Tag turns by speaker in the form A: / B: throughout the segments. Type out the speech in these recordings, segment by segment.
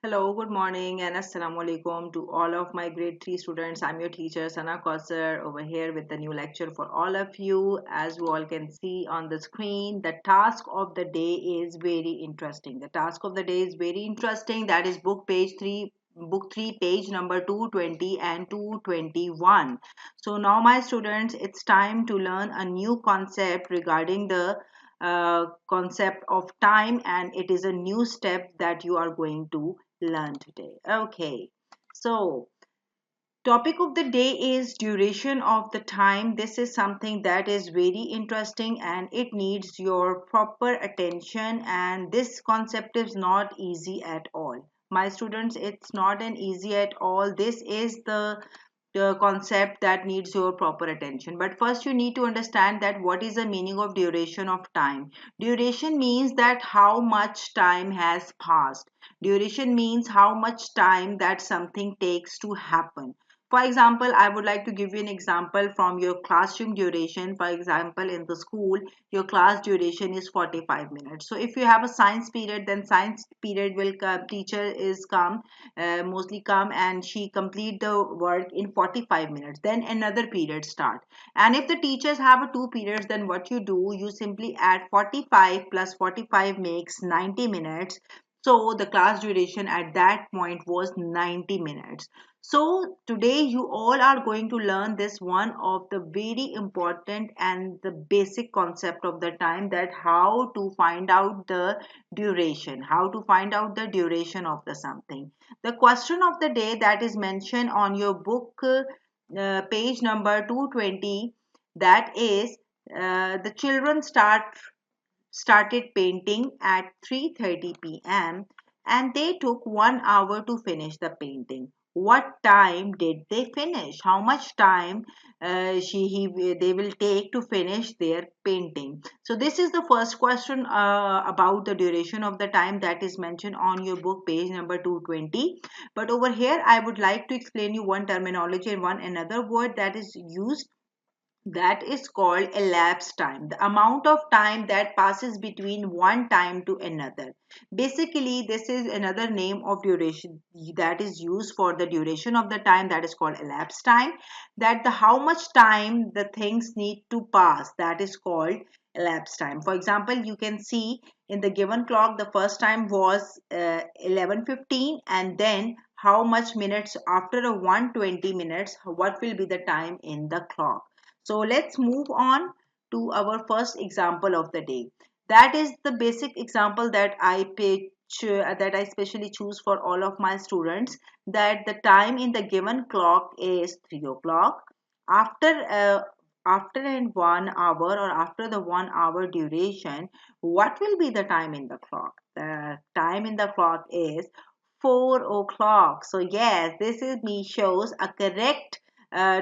A: Hello, good morning, and assalamu alaikum to all of my grade 3 students. I'm your teacher Sana Kausar over here with the new lecture for all of you. As you all can see on the screen, the task of the day is very interesting. The task of the day is very interesting. That is book 3 page number 220 and 221. So now my students, it's time to learn a new concept regarding the concept of time, and it is a new step that you are going to learn today. Okay, so topic of the day is duration of the time. This is something that is very interesting and it needs your proper attention, and this concept is not easy at all. My students, it's not an easy at all. This is the concept that needs your proper attention. But first you need to understand that what is the meaning of duration of time. Duration means that how much time has passed. Duration means how much time that something takes to happen. For example, I would like to give you an example from your classroom duration. For example, in the school, your class duration is 45 minutes. So if you have a science period, then science period will come, teacher is come, mostly come, and she complete the work in 45 minutes. Then another period start. And if the teachers have a two periods, then what you do, you simply add 45 plus 45 makes 90 minutes. So the class duration at that point was 90 minutes. So today you all are going to learn this one of the very important and the basic concept of the time, that how to find out the duration, how to find out the duration of the something. The question of the day that is mentioned on your book page number 220, that is the children started painting at 3:30 p.m. and they took 1 hour to finish the painting. What time did they finish? How much time they will take to finish their painting? So this is the first question about the duration of the time that is mentioned on your book page number 220. But over here I would like to explain you one terminology and one another word that is used, that is called elapsed time, the amount of time that passes between one time to another. Basically this is another name of duration that is used for the duration of the time, that is called elapsed time. That the how much time the things need to pass, that is called elapsed time. For example, you can see in the given clock the first time was 11:15, and then how much minutes after a 120 minutes, what will be the time in the clock. So let's move on to our first example of the day. That is the basic example that I specially choose for all of my students. That the time in the given clock is 3 o'clock. After after in 1 hour, or after the 1 hour duration, what will be the time in the clock? The time in the clock is 4 o'clock. So yes, this is me shows a correct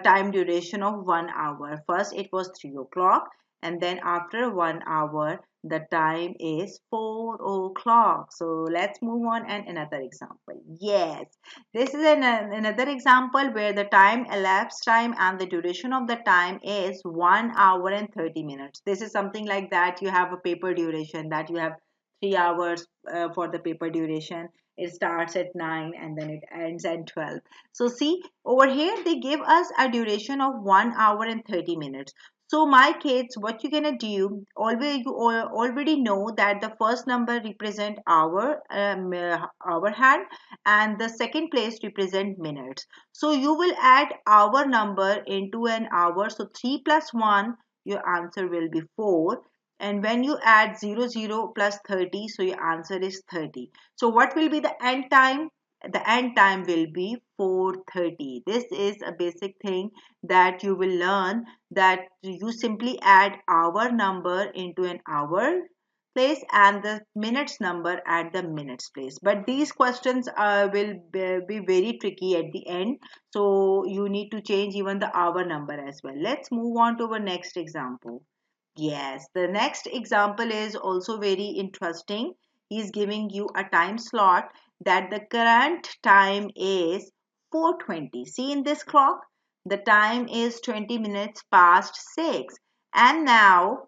A: time duration of 1 hour. First it was 3 o'clock, and then after 1 hour the time is 4 o'clock. So let's move on and another example. Yes, this is another example where the time elapsed time and the duration of the time is 1 hour and 30 minutes. This is something like that you have a paper duration, that you have 3 hours for the paper duration. It starts at 9 and then it ends at 12. So see, over here they give us a duration of 1 hour and 30 minutes. So my kids, what you're gonna do, always you already know that the first number represent hour hand, and the second place represent minutes. So you will add hour number into an hour. So 3 plus 1, your answer will be 4. And when you add 00 plus 30, so your answer is 30. So what will be the end time? The end time will be 4:30. This is a basic thing that you will learn, that you simply add hour number into an hour place and the minutes number at the minutes place. But these questions will be very tricky at the end, so you need to change even the hour number as well. Let's move on to our next example. Yes, the next example is also very interesting. He's giving you a time slot that the current time is 4:20. See in this clock, the time is 20 minutes past 6. And now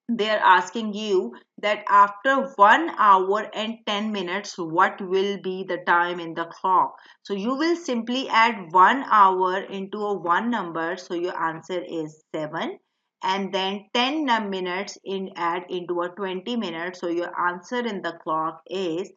A: they're asking you that after 1 hour and 10 minutes, what will be the time in the clock? So you will simply add 1 hour into a one number. So your answer is 7. And then 10 minutes in add into a 20 minutes. So your answer in the clock is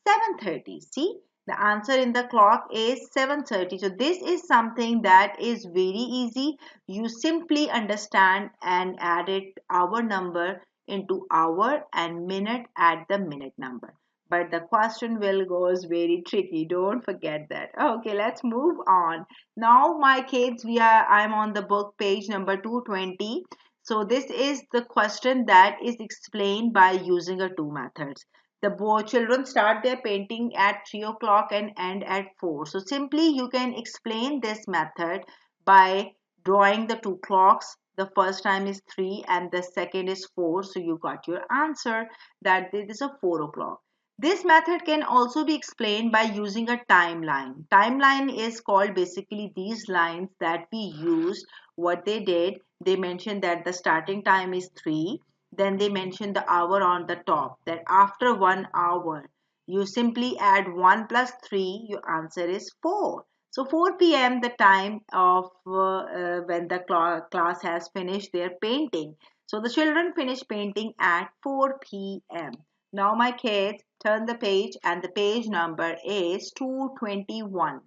A: 7:30. See, the answer in the clock is 7:30. So this is something that is very easy. You simply understand and add it hour number into hour and minute at the minute number. But the question will goes very tricky. Don't forget that. Okay, let's move on. Now, my kids, I'm on the book page number 220. So this is the question that is explained by using a two methods. The children start their painting at 3 o'clock and end at 4. So simply you can explain this method by drawing the two clocks. The first time is 3 and the second is 4. So you got your answer that this is a 4 o'clock. This method can also be explained by using a timeline. Timeline is called basically these lines that we used. What they did, they mentioned that the starting time is 3. Then they mention the hour on the top, that after 1 hour you simply add 1 plus 3, your answer is 4. So 4 p.m. the time of when the class has finished their painting. So the children finish painting at 4 p.m. Now my kids turn the page and the page number is 221.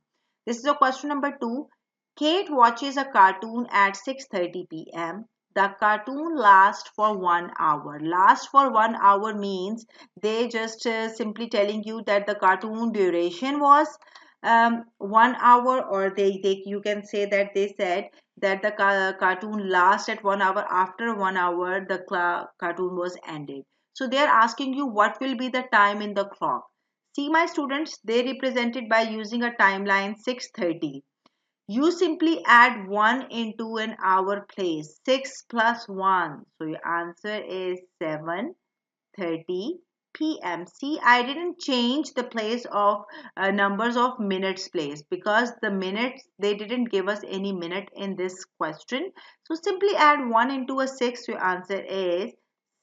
A: This is a question number 2. Kate watches a cartoon at 6:30 p.m. The cartoon lasts for 1 hour. Last for 1 hour means they just simply telling you that the cartoon duration was 1 hour, or they you can say that they said that the cartoon lasts at 1 hour. After 1 hour, the cartoon was ended. So they are asking you what will be the time in the clock. See my students, they represented by using a timeline 6:30. You simply add 1 into an hour place. 6 plus 1. So your answer is 7:30 p.m. See, I didn't change the place of numbers of minutes place because the minutes, they didn't give us any minute in this question. So simply add 1 into a 6. Your answer is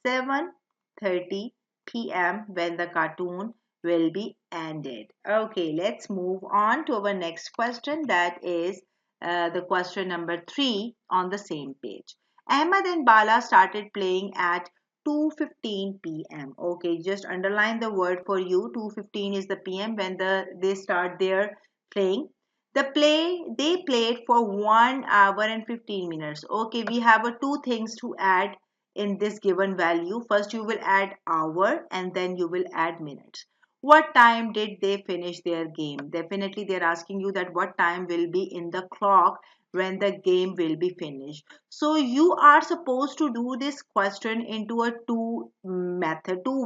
A: 7:30 p.m. when the cartoon will be ended. Okay, let's move on to our next question, that is the question number 3 on the same page. Ahmed and Bala started playing at 2:15 p.m. Okay, just underline the word for you. 2:15 is the p.m. when they start their playing. They played for 1 hour and 15 minutes. Okay, we have two things to add in this given value. First, you will add hour and then you will add minutes. What time did they finish their game? Definitely, they're asking you that what time will be in the clock when the game will be finished. So you are supposed to do this question into a two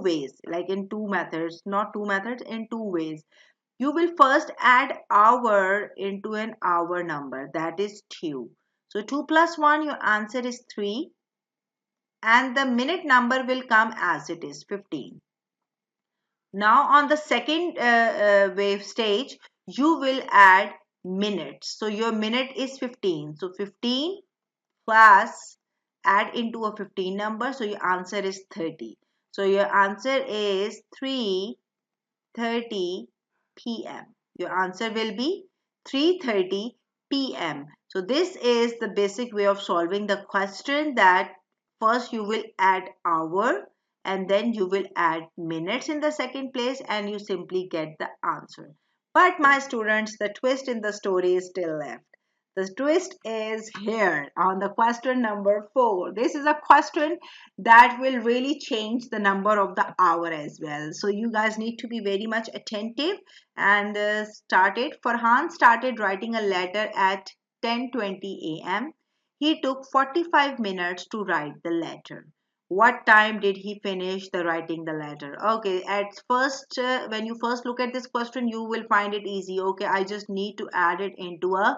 A: ways, like in two methods, not two methods, in two ways. You will first add hour into an hour number, that is 2. So 2 plus 1, your answer is 3, and the minute number will come as it is 15. Now on the second wave stage, you will add minutes. So your minute is 15. So 15 plus add into a 15 number. So your answer is 30. So your answer is 3:30 p.m. Your answer will be 3:30 p.m. So this is the basic way of solving the question, that first you will add hour and then you will add minutes in the second place and you simply get the answer. But my students, the twist in the story is still left. The twist is here on the question number 4. This is a question that will really change the number of the hour as well. So you guys need to be very much attentive and started. Farhan started writing a letter at 10:20 a.m. He took 45 minutes to write the letter. What time did he finish the writing the letter? Okay, at first, when you first look at this question, you will find it easy. Okay, I just need to add it into a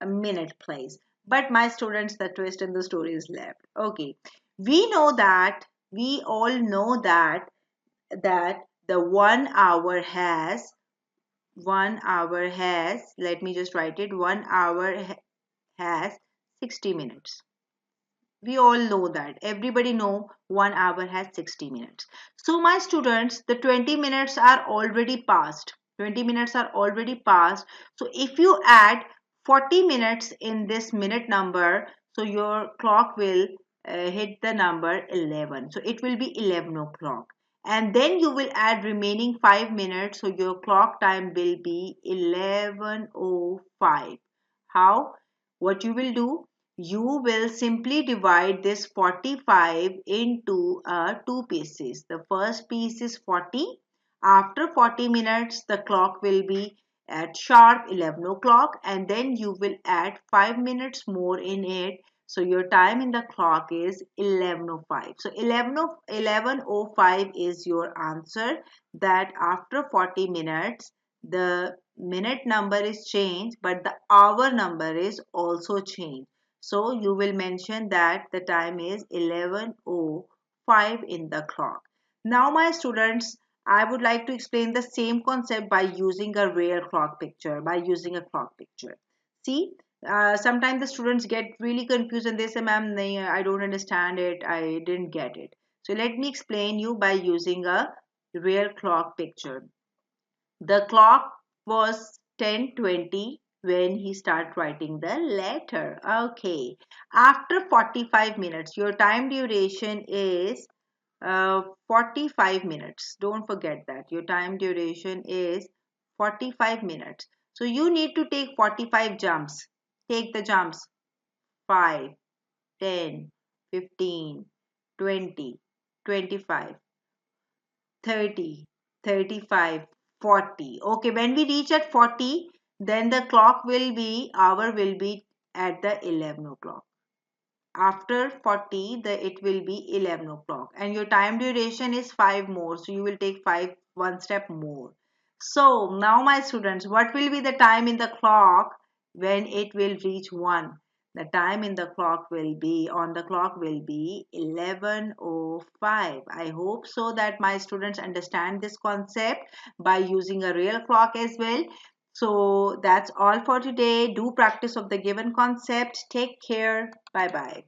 A: minute place. But my students, the twist in the story is left. Okay, we know that, we all know that the 1 hour has, 1 hour has, let me just write it, 1 hour has 60 minutes. We all know that. Everybody know 1 hour has 60 minutes. So my students, the 20 minutes are already passed. 20 minutes are already passed. So if you add 40 minutes in this minute number, so your clock will hit the number 11. So it will be 11 o'clock. And then you will add remaining 5 minutes. So your clock time will be 11:05. How? What you will do? You will simply divide this 45 into two pieces. The first piece is 40. After 40 minutes, the clock will be at sharp 11 o'clock, and then you will add 5 minutes more in it. So your time in the clock is 11:05. So 11:05 is your answer, that after 40 minutes, the minute number is changed, but the hour number is also changed. So you will mention that the time is 11:05 in the clock. Now my students, I would like to explain the same concept by using a real clock picture, by using a clock picture. See, sometimes the students get really confused and they say, ma'am, I don't understand it, I didn't get it. So let me explain you by using a real clock picture. The clock was 10:20 when he started writing the letter. Okay. After 45 minutes, your time duration is 45 minutes. Don't forget that. Your time duration is 45 minutes. So you need to take 45 jumps. Take the jumps. 5, 10, 15, 20, 25. 30, 35, 40. Okay, when we reach at 40, then the clock will be, hour will be at the 11 o'clock. After 40, it will be 11 o'clock. And your time duration is 5 more. So you will take 5, one step more. So now my students, what will be the time in the clock when it will reach 1? The time in the clock will be, on the clock will be 11:05. I hope so that my students understand this concept by using a real clock as well. So that's all for today. Do practice of the given concept. Take care. Bye bye.